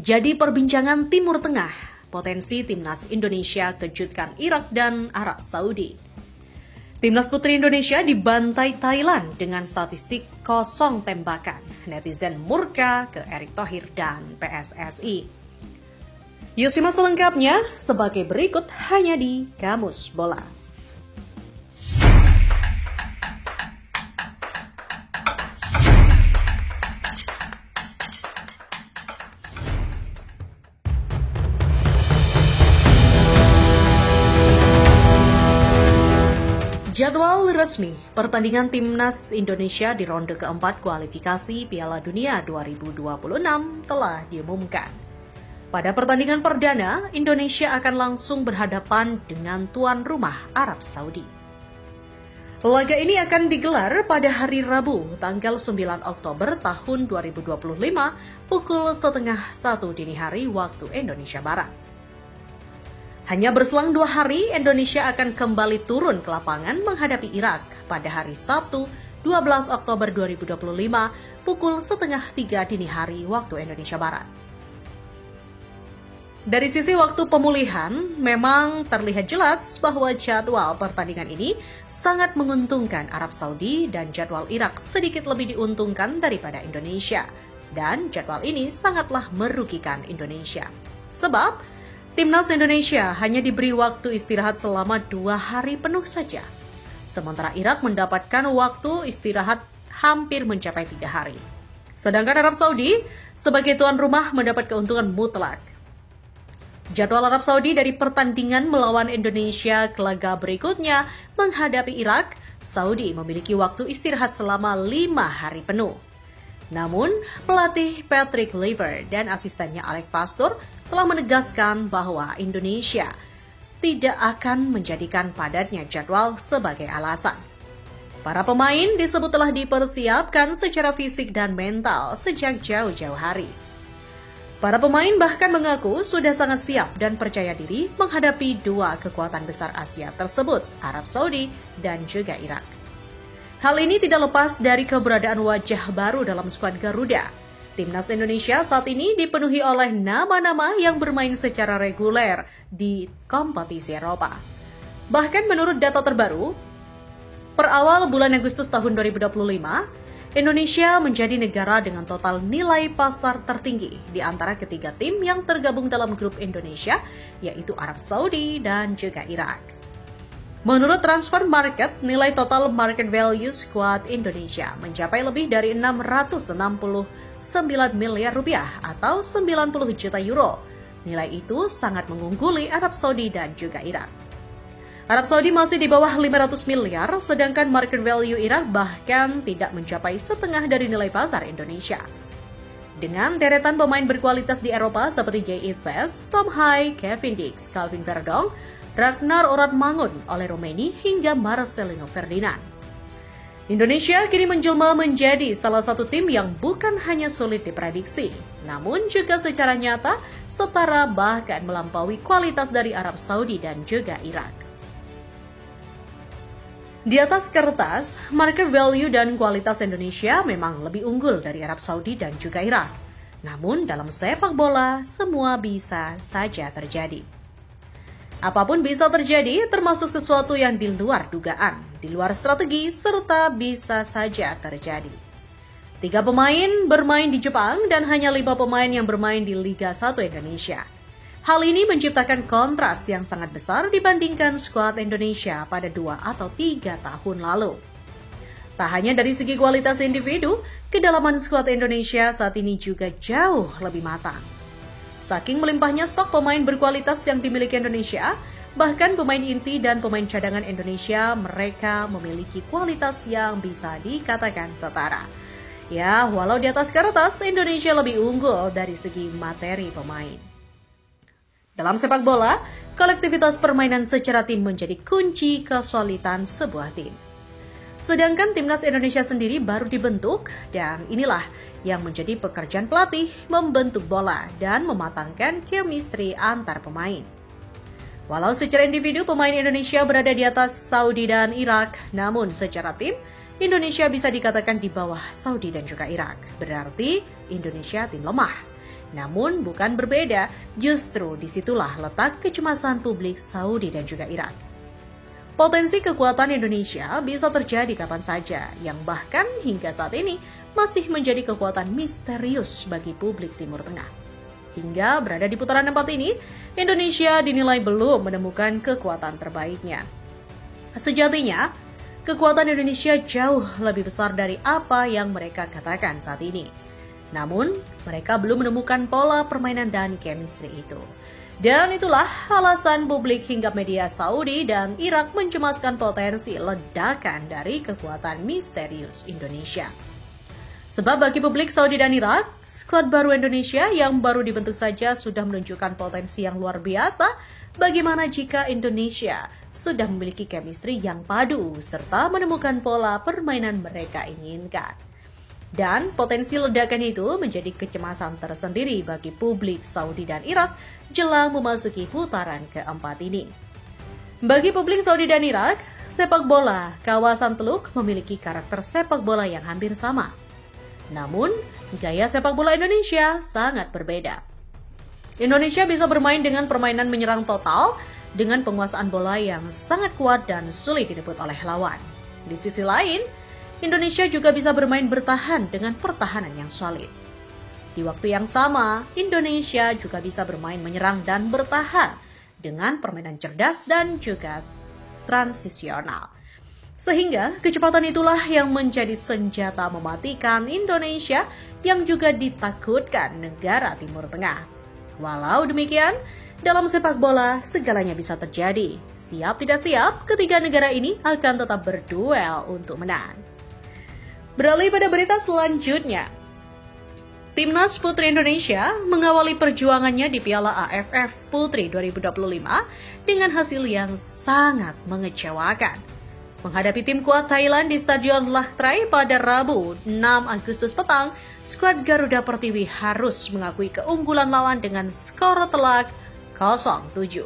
Jadi perbincangan Timur Tengah, potensi timnas Indonesia kejutkan Irak dan Arab Saudi. Timnas putri Indonesia dibantai Thailand dengan statistik kosong tembakan. Netizen murka ke Erick Thohir dan PSSI. Yuk simak selengkapnya sebagai berikut hanya di Kamus Bola. Jadwal resmi pertandingan timnas Indonesia di ronde keempat kualifikasi Piala Dunia 2026 telah diumumkan. Pada pertandingan perdana, Indonesia akan langsung berhadapan dengan tuan rumah Arab Saudi. Laga ini akan digelar pada hari Rabu, tanggal 9 Oktober tahun 2025, pukul 12:30 dini hari waktu Indonesia Barat. Hanya berselang 2 hari, Indonesia akan kembali turun ke lapangan menghadapi Irak pada hari Sabtu, 12 Oktober 2025, pukul 2:30 dini hari waktu Indonesia Barat. Dari sisi waktu pemulihan, memang terlihat jelas bahwa jadwal pertandingan ini sangat menguntungkan Arab Saudi dan jadwal Irak sedikit lebih diuntungkan daripada Indonesia. Dan jadwal ini sangatlah merugikan Indonesia. Sebab, Timnas Indonesia hanya diberi waktu istirahat selama 2 hari penuh saja. Sementara Irak mendapatkan waktu istirahat hampir mencapai 3 hari. Sedangkan Arab Saudi sebagai tuan rumah mendapat keuntungan mutlak. Jadwal Arab Saudi dari pertandingan melawan Indonesia ke laga berikutnya menghadapi Irak, Saudi memiliki waktu istirahat selama 5 hari penuh. Namun, pelatih Patrick Kluivert dan asistennya Alex Pastoor telah menegaskan bahwa Indonesia tidak akan menjadikan padatnya jadwal sebagai alasan. Para pemain disebut telah dipersiapkan secara fisik dan mental sejak jauh-jauh hari. Para pemain bahkan mengaku sudah sangat siap dan percaya diri menghadapi 2 kekuatan besar Asia tersebut, Arab Saudi dan juga Irak. Hal ini tidak lepas dari keberadaan wajah baru dalam skuad Garuda. Timnas Indonesia saat ini dipenuhi oleh nama-nama yang bermain secara reguler di kompetisi Eropa. Bahkan menurut data terbaru, per awal bulan Agustus tahun 2025, Indonesia menjadi negara dengan total nilai pasar tertinggi di antara ketiga tim yang tergabung dalam grup Indonesia, yaitu Arab Saudi dan juga Irak. Menurut Transfer Market, nilai total market value skuad Indonesia mencapai lebih dari 669 miliar rupiah atau 90 juta euro. Nilai itu sangat mengungguli Arab Saudi dan juga Irak. Arab Saudi masih di bawah 500 miliar, sedangkan market value Irak bahkan tidak mencapai setengah dari nilai pasar Indonesia. Dengan deretan pemain berkualitas di Eropa seperti Jay Itzes, Tom Hai, Kevin Dix, Calvin Verdong, Ragnar Oratmangun, Ole Romeni, hingga Marcelino Ferdinand. Indonesia kini menjelma menjadi salah satu tim yang bukan hanya sulit diprediksi, namun juga secara nyata setara bahkan melampaui kualitas dari Arab Saudi dan juga Irak. Di atas kertas, market value dan kualitas Indonesia memang lebih unggul dari Arab Saudi dan juga Irak. Namun dalam sepak bola, semua bisa saja terjadi. Apapun bisa terjadi, termasuk sesuatu yang di luar dugaan, di luar strategi, serta bisa saja terjadi. 3 pemain bermain di Jepang dan hanya 5 pemain yang bermain di Liga 1 Indonesia. Hal ini menciptakan kontras yang sangat besar dibandingkan skuad Indonesia pada 2 atau 3 tahun lalu. Tak hanya dari segi kualitas individu, kedalaman skuad Indonesia saat ini juga jauh lebih matang. Saking melimpahnya stok pemain berkualitas yang dimiliki Indonesia, bahkan pemain inti dan pemain cadangan Indonesia mereka memiliki kualitas yang bisa dikatakan setara. Ya, walau di atas kertas Indonesia lebih unggul dari segi materi pemain. Dalam sepak bola, kolektivitas permainan secara tim menjadi kunci kesolidan sebuah tim. Sedangkan timnas Indonesia sendiri baru dibentuk dan inilah yang menjadi pekerjaan pelatih membentuk bola dan mematangkan chemistry antar pemain. Walau secara individu pemain Indonesia berada di atas Saudi dan Irak, namun secara tim Indonesia bisa dikatakan di bawah Saudi dan juga Irak. Berarti Indonesia tim lemah. Namun bukan berbeda, justru disitulah letak kecemasan publik Saudi dan juga Irak. Potensi kekuatan Indonesia bisa terjadi kapan saja, yang bahkan hingga saat ini masih menjadi kekuatan misterius bagi publik Timur Tengah. Hingga berada di putaran 4 ini, Indonesia dinilai belum menemukan kekuatan terbaiknya. Sejatinya, kekuatan Indonesia jauh lebih besar dari apa yang mereka katakan saat ini. Namun, mereka belum menemukan pola permainan dan chemistry itu. Dan itulah alasan publik hingga media Saudi dan Irak mencemaskan potensi ledakan dari kekuatan misterius Indonesia. Sebab bagi publik Saudi dan Irak, skuad baru Indonesia yang baru dibentuk saja sudah menunjukkan potensi yang luar biasa. Bagaimana jika Indonesia sudah memiliki chemistry yang padu serta menemukan pola permainan mereka inginkan. Dan potensi ledakan itu menjadi kecemasan tersendiri bagi publik Saudi dan Irak jelang memasuki putaran keempat ini. Bagi publik Saudi dan Irak, sepak bola kawasan Teluk memiliki karakter sepak bola yang hampir sama. Namun, gaya sepak bola Indonesia sangat berbeda. Indonesia bisa bermain dengan permainan menyerang total dengan penguasaan bola yang sangat kuat dan sulit direbut oleh lawan. Di sisi lain, Indonesia juga bisa bermain bertahan dengan pertahanan yang solid. Di waktu yang sama, Indonesia juga bisa bermain menyerang dan bertahan dengan permainan cerdas dan juga transisional. Sehingga kecepatan itulah yang menjadi senjata mematikan Indonesia yang juga ditakutkan negara Timur Tengah. Walau demikian, dalam sepak bola segalanya bisa terjadi. Siap tidak siap, ketiga negara ini akan tetap berduel untuk menang. Beralih pada berita selanjutnya. Timnas Putri Indonesia mengawali perjuangannya di Piala AFF Putri 2025 dengan hasil yang sangat mengecewakan. Menghadapi tim kuat Thailand di Stadion Lac Trai pada Rabu 6 Agustus petang, skuad Garuda Pertiwi harus mengakui keunggulan lawan dengan skor telak 0-7.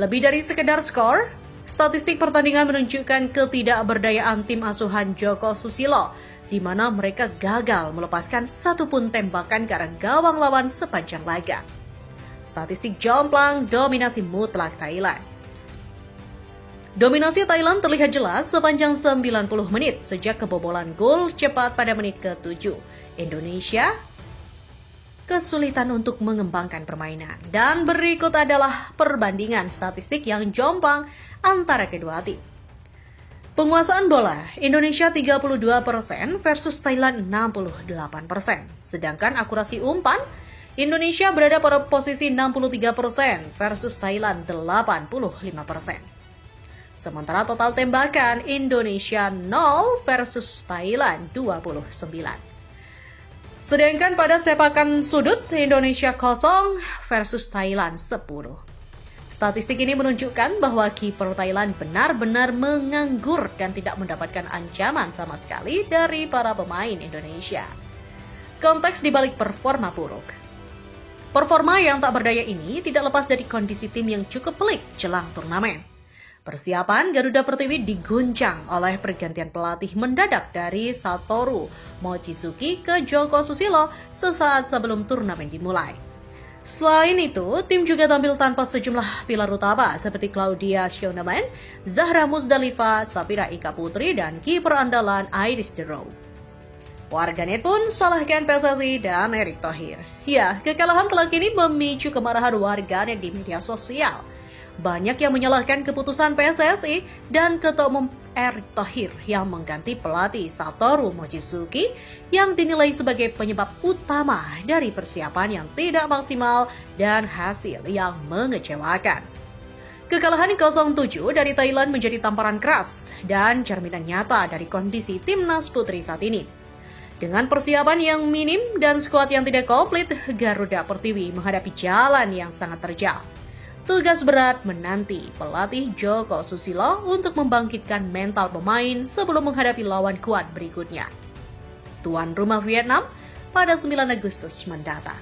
Lebih dari sekedar skor, statistik pertandingan menunjukkan ketidakberdayaan tim asuhan Joko Susilo, di mana mereka gagal melepaskan satu pun tembakan ke arah gawang lawan sepanjang laga. Statistik jomplang dominasi mutlak Thailand. Dominasi Thailand terlihat jelas sepanjang 90 menit sejak kebobolan gol cepat pada menit ke-7. Indonesia kesulitan untuk mengembangkan permainan. Dan berikut adalah perbandingan statistik yang jomplang antara kedua tim. Penguasaan bola, Indonesia 32% versus Thailand 68%. Sedangkan akurasi umpan, Indonesia berada pada posisi 63% versus Thailand 85%. Sementara total tembakan, Indonesia 0 versus Thailand 29. Sedangkan pada sepakan sudut, Indonesia 0 versus Thailand 10. Statistik ini menunjukkan bahwa kiper Thailand benar-benar menganggur dan tidak mendapatkan ancaman sama sekali dari para pemain Indonesia. Konteks dibalik performa buruk. Performa yang tak berdaya ini tidak lepas dari kondisi tim yang cukup pelik jelang turnamen. Persiapan Garuda Pertiwi diguncang oleh pergantian pelatih mendadak dari Satoru Mochizuki ke Joko Susilo sesaat sebelum turnamen dimulai. Selain itu, tim juga tampil tanpa sejumlah pilar utama seperti Claudia Schönemann, Zahra Musdalifah, Safira Ika Putri, dan kiper andalan Iris Dero. Warganet pun salahkan PSSI dan Erick Thohir. Ya, kekalahan telak ini memicu kemarahan warganet di media sosial. Banyak yang menyalahkan keputusan PSSI dan Ketua Umum Erick Thohir yang mengganti pelatih Satoru Mochizuki yang dinilai sebagai penyebab utama dari persiapan yang tidak maksimal dan hasil yang mengecewakan. Kekalahan 0-7 dari Thailand menjadi tamparan keras dan cerminan nyata dari kondisi timnas putri saat ini. Dengan persiapan yang minim dan skuad yang tidak komplit, Garuda Pertiwi menghadapi jalan yang sangat terjal. Tugas berat menanti pelatih Joko Susilo untuk membangkitkan mental pemain sebelum menghadapi lawan kuat berikutnya. Tuan rumah Vietnam pada 9 Agustus mendatang.